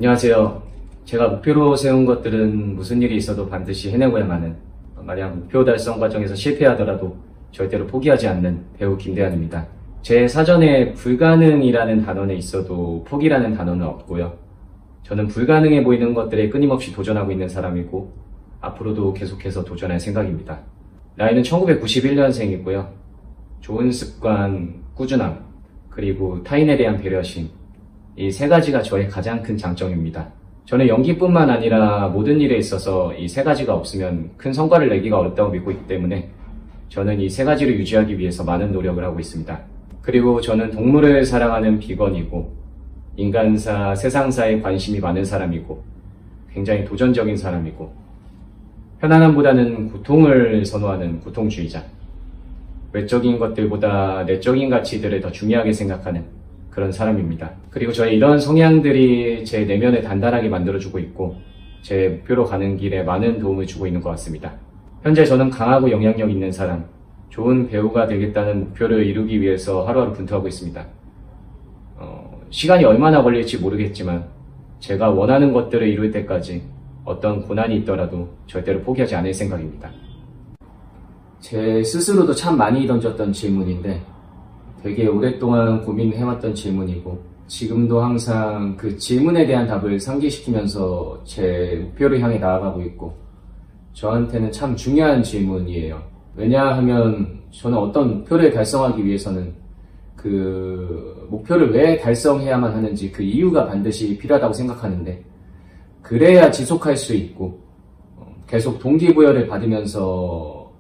안녕하세요. 제가 목표로 세운 것들은 무슨 일이 있어도 반드시 해내고야 마는, 만약 목표 달성 과정에서 실패하더라도 절대로 포기하지 않는 배우 김대한입니다. 제 사전에 불가능이라는 단어는 있어도 포기라는 단어는 없고요. 저는 불가능해 보이는 것들에 끊임없이 도전하고 있는 사람이고 앞으로도 계속해서 도전할 생각입니다. 나이는 1991년생이고요. 좋은 습관, 꾸준함, 그리고 타인에 대한 배려심, 이 세 가지가 저의 가장 큰 장점입니다. 저는 연기뿐만 아니라 모든 일에 있어서 이 세 가지가 없으면 큰 성과를 내기가 어렵다고 믿고 있기 때문에 저는 이 세 가지를 유지하기 위해서 많은 노력을 하고 있습니다. 그리고 저는 동물을 사랑하는 비건이고 인간사, 세상사에 관심이 많은 사람이고 굉장히 도전적인 사람이고 편안함보다는 고통을 선호하는 고통주의자, 외적인 것들보다 내적인 가치들을 더 중요하게 생각하는 그런 사람입니다. 그리고 저의 이런 성향들이 제 내면을 단단하게 만들어주고 있고 제 목표로 가는 길에 많은 도움을 주고 있는 것 같습니다. 현재 저는 강하고 영향력 있는 사람, 좋은 배우가 되겠다는 목표를 이루기 위해서 하루하루 분투하고 있습니다. 시간이 얼마나 걸릴지 모르겠지만 제가 원하는 것들을 이룰 때까지 어떤 고난이 있더라도 절대로 포기하지 않을 생각입니다. 제 스스로도 참 많이 던졌던 질문인데 되게 오랫동안 고민해왔던 질문이고 지금도 항상 그 질문에 대한 답을 상기시키면서 제 목표를 향해 나아가고 있고 저한테는 참 중요한 질문이에요. 왜냐하면 저는 어떤 목표를 달성하기 위해서는 그 목표를 왜 달성해야만 하는지 그 이유가 반드시 필요하다고 생각하는데 그래야 지속할 수 있고 계속 동기부여를 받으면서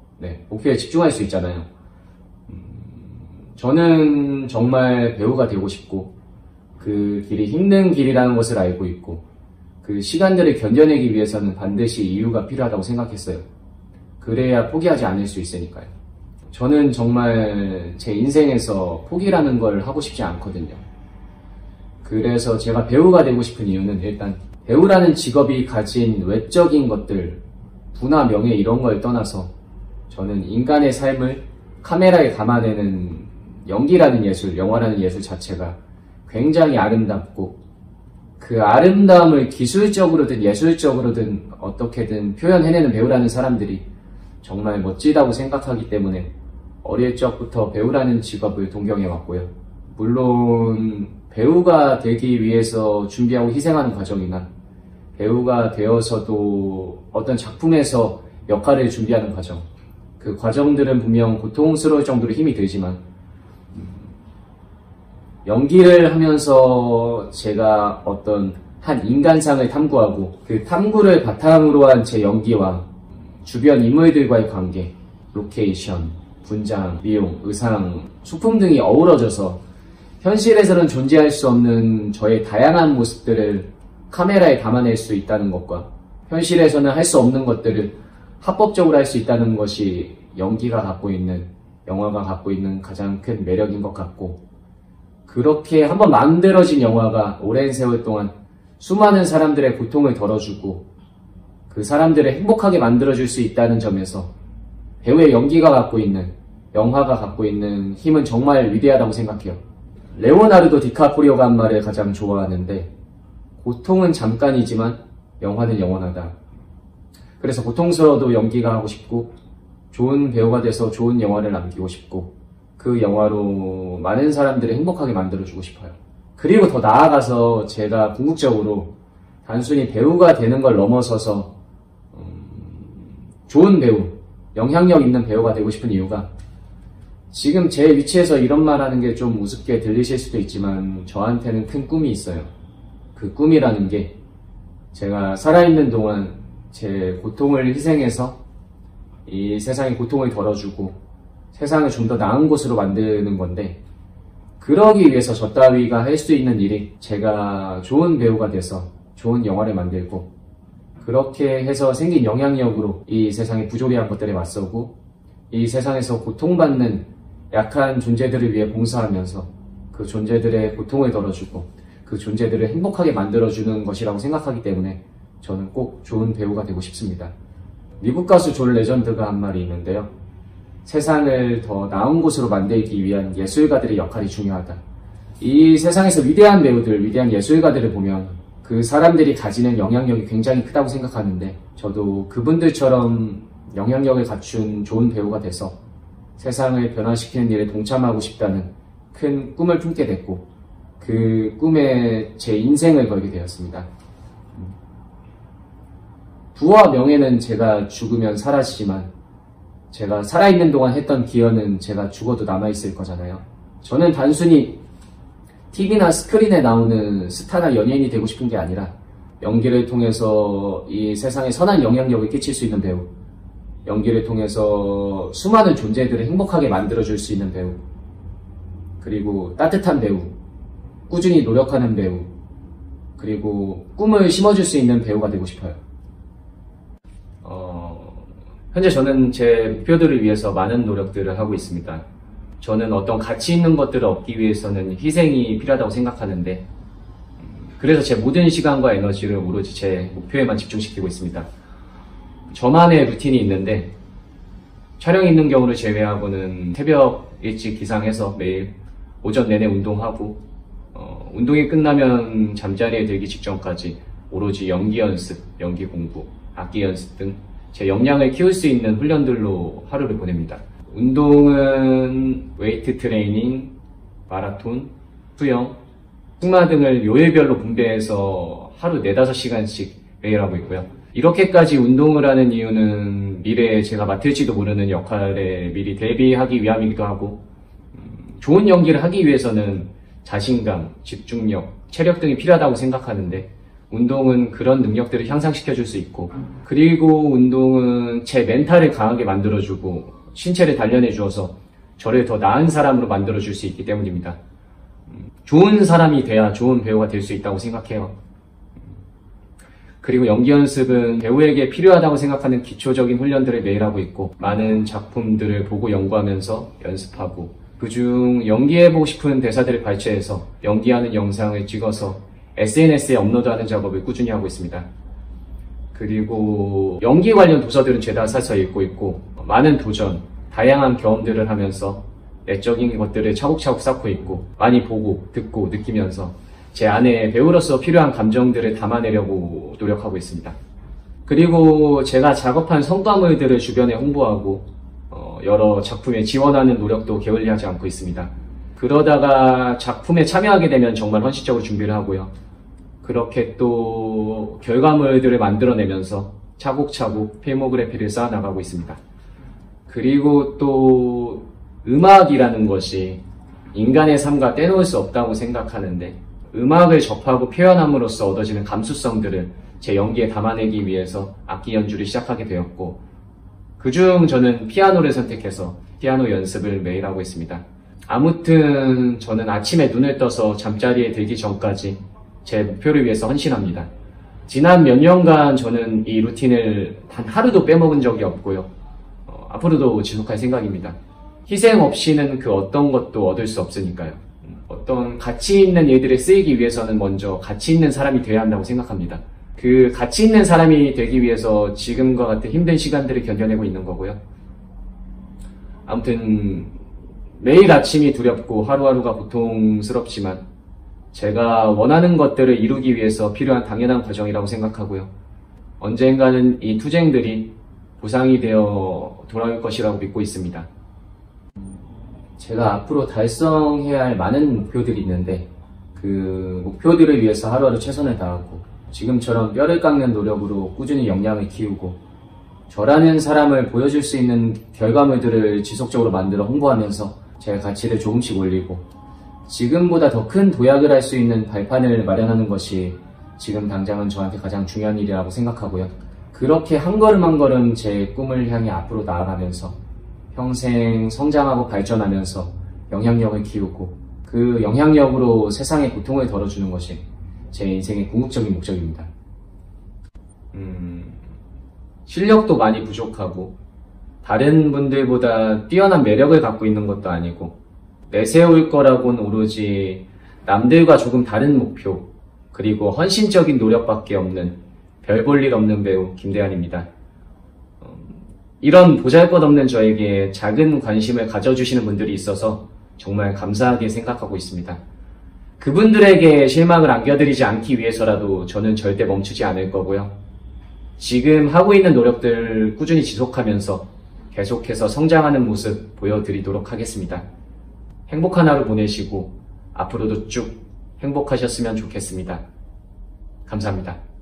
목표에 집중할 수 있잖아요. 저는 정말 배우가 되고 싶고 그 길이 힘든 길이라는 것을 알고 있고 그 시간들을 견뎌내기 위해서는 반드시 이유가 필요하다고 생각했어요. 그래야 포기하지 않을 수 있으니까요. 저는 정말 제 인생에서 포기라는 걸 하고 싶지 않거든요. 그래서 제가 배우가 되고 싶은 이유는 일단 배우라는 직업이 가진 외적인 것들, 부나 명예 이런 걸 떠나서 저는 인간의 삶을 카메라에 담아내는 연기라는 예술, 영화라는 예술 자체가 굉장히 아름답고 그 아름다움을 기술적으로든 예술적으로든 어떻게든 표현해내는 배우라는 사람들이 정말 멋지다고 생각하기 때문에 어릴 적부터 배우라는 직업을 동경해왔고요. 물론 배우가 되기 위해서 준비하고 희생하는 과정이나 배우가 되어서도 어떤 작품에서 역할을 준비하는 과정, 그 과정들은 분명 고통스러울 정도로 힘이 들지만 연기를 하면서 제가 어떤 한 인간상을 탐구하고 그 탐구를 바탕으로 한 제 연기와 주변 인물들과의 관계, 로케이션, 분장, 미용, 의상, 소품 등이 어우러져서 현실에서는 존재할 수 없는 저의 다양한 모습들을 카메라에 담아낼 수 있다는 것과 현실에서는 할 수 없는 것들을 합법적으로 할 수 있다는 것이 연기가 갖고 있는, 영화가 갖고 있는 가장 큰 매력인 것 같고 그렇게 한번 만들어진 영화가 오랜 세월 동안 수많은 사람들의 고통을 덜어주고 그 사람들을 행복하게 만들어줄 수 있다는 점에서 배우의 연기가 갖고 있는, 영화가 갖고 있는 힘은 정말 위대하다고 생각해요. 레오나르도 디카프리오가 한 말을 가장 좋아하는데 고통은 잠깐이지만 영화는 영원하다. 그래서 고통스러워도 연기가 하고 싶고 좋은 배우가 돼서 좋은 영화를 남기고 싶고 그 영화로 많은 사람들을 행복하게 만들어주고 싶어요. 그리고 더 나아가서 제가 궁극적으로 단순히 배우가 되는 걸 넘어서서 좋은 배우, 영향력 있는 배우가 되고 싶은 이유가 지금 제 위치에서 이런 말 하는 게 좀 우습게 들리실 수도 있지만 저한테는 큰 꿈이 있어요. 그 꿈이라는 게 제가 살아있는 동안 제 고통을 희생해서 이 세상의 고통을 덜어주고 세상을 좀 더 나은 곳으로 만드는 건데 그러기 위해서 저 따위가 할 수 있는 일이 제가 좋은 배우가 돼서 좋은 영화를 만들고 그렇게 해서 생긴 영향력으로 이 세상의 부조리한 것들에 맞서고 이 세상에서 고통받는 약한 존재들을 위해 봉사하면서 그 존재들의 고통을 덜어주고 그 존재들을 행복하게 만들어주는 것이라고 생각하기 때문에 저는 꼭 좋은 배우가 되고 싶습니다. 미국 가수 존 레전드가 한 말이 있는데요. 세상을 더 나은 곳으로 만들기 위한 예술가들의 역할이 중요하다. 이 세상에서 위대한 배우들, 위대한 예술가들을 보면 그 사람들이 가지는 영향력이 굉장히 크다고 생각하는데 저도 그분들처럼 영향력을 갖춘 좋은 배우가 돼서 세상을 변화시키는 일에 동참하고 싶다는 큰 꿈을 품게 됐고 그 꿈에 제 인생을 걸게 되었습니다. 부와 명예는 제가 죽으면 사라지지만 제가 살아있는 동안 했던 기여는 제가 죽어도 남아있을 거잖아요. 저는 단순히 TV나 스크린에 나오는 스타나 연예인이 되고 싶은 게 아니라 연기를 통해서 이 세상에 선한 영향력을 끼칠 수 있는 배우, 연기를 통해서 수많은 존재들을 행복하게 만들어줄 수 있는 배우, 그리고 따뜻한 배우, 꾸준히 노력하는 배우, 그리고 꿈을 심어줄 수 있는 배우가 되고 싶어요. 현재 저는 제 목표들을 위해서 많은 노력들을 하고 있습니다. 저는 어떤 가치 있는 것들을 얻기 위해서는 희생이 필요하다고 생각하는데 그래서 제 모든 시간과 에너지를 오로지 제 목표에만 집중시키고 있습니다. 저만의 루틴이 있는데 촬영이 있는 경우를 제외하고는 새벽 일찍 기상해서 매일 오전 내내 운동하고 운동이 끝나면 잠자리에 들기 직전까지 오로지 연기 연습, 연기 공부, 악기 연습 등 제 역량을 키울 수 있는 훈련들로 하루를 보냅니다. 운동은 웨이트 트레이닝, 마라톤, 수영, 승마 등을 요일별로 분배해서 하루 4-5시간씩 매일 하고 있고요. 이렇게까지 운동을 하는 이유는 미래에 제가 맡을지도 모르는 역할에 미리 대비하기 위함이기도 하고 좋은 연기를 하기 위해서는 자신감, 집중력, 체력 등이 필요하다고 생각하는데 운동은 그런 능력들을 향상시켜 줄 수 있고 그리고 운동은 제 멘탈을 강하게 만들어주고 신체를 단련해 주어서 저를 더 나은 사람으로 만들어 줄 수 있기 때문입니다. 좋은 사람이 돼야 좋은 배우가 될 수 있다고 생각해요. 그리고 연기 연습은 배우에게 필요하다고 생각하는 기초적인 훈련들을 매일 하고 있고 많은 작품들을 보고 연구하면서 연습하고 그중 연기해보고 싶은 대사들을 발췌해서 연기하는 영상을 찍어서 SNS에 업로드하는 작업을 꾸준히 하고 있습니다. 그리고 연기 관련 도서들은 죄다 사서 읽고 있고 많은 도전, 다양한 경험들을 하면서 내적인 것들을 차곡차곡 쌓고 있고 많이 보고 듣고 느끼면서 제 안에 배우로서 필요한 감정들을 담아내려고 노력하고 있습니다. 그리고 제가 작업한 성과물들을 주변에 홍보하고 여러 작품에 지원하는 노력도 게을리하지 않고 있습니다. 그러다가 작품에 참여하게 되면 정말 헌신적으로 준비를 하고요. 그렇게 또 결과물들을 만들어내면서 차곡차곡 필모그래피를 쌓아나가고 있습니다. 그리고 또 음악이라는 것이 인간의 삶과 떼놓을 수 없다고 생각하는데 음악을 접하고 표현함으로써 얻어지는 감수성들을 제 연기에 담아내기 위해서 악기 연주를 시작하게 되었고 그중 저는 피아노를 선택해서 피아노 연습을 매일 하고 있습니다. 아무튼 저는 아침에 눈을 떠서 잠자리에 들기 전까지 제 목표를 위해서 헌신합니다. 지난 몇 년간 저는 이 루틴을 단 하루도 빼먹은 적이 없고요. 앞으로도 지속할 생각입니다. 희생 없이는 그 어떤 것도 얻을 수 없으니까요. 어떤 가치 있는 일들에 쓰이기 위해서는 먼저 가치 있는 사람이 되어야 한다고 생각합니다. 그 가치 있는 사람이 되기 위해서 지금과 같은 힘든 시간들을 견뎌내고 있는 거고요. 아무튼 매일 아침이 두렵고 하루하루가 고통스럽지만 제가 원하는 것들을 이루기 위해서 필요한 당연한 과정이라고 생각하고요. 언젠가는 이 투쟁들이 보상이 되어 돌아올 것이라고 믿고 있습니다. 제가 앞으로 달성해야 할 많은 목표들이 있는데 그 목표들을 위해서 하루하루 최선을 다하고 지금처럼 뼈를 깎는 노력으로 꾸준히 역량을 키우고 저라는 사람을 보여줄 수 있는 결과물들을 지속적으로 만들어 홍보하면서 제 가치를 조금씩 올리고 지금보다 더 큰 도약을 할 수 있는 발판을 마련하는 것이 지금 당장은 저한테 가장 중요한 일이라고 생각하고요. 그렇게 한 걸음 한 걸음 제 꿈을 향해 앞으로 나아가면서 평생 성장하고 발전하면서 영향력을 키우고 그 영향력으로 세상에 고통을 덜어주는 것이 제 인생의 궁극적인 목적입니다. 실력도 많이 부족하고 다른 분들보다 뛰어난 매력을 갖고 있는 것도 아니고 내세울 거라고는 오로지 남들과 조금 다른 목표 그리고 헌신적인 노력밖에 없는 별 볼 일 없는 배우 김대한입니다. 이런 보잘것없는 저에게 작은 관심을 가져주시는 분들이 있어서 정말 감사하게 생각하고 있습니다. 그분들에게 실망을 안겨드리지 않기 위해서라도 저는 절대 멈추지 않을 거고요. 지금 하고 있는 노력들 꾸준히 지속하면서 계속해서 성장하는 모습 보여드리도록 하겠습니다. 행복한 하루 보내시고 앞으로도 쭉 행복하셨으면 좋겠습니다. 감사합니다.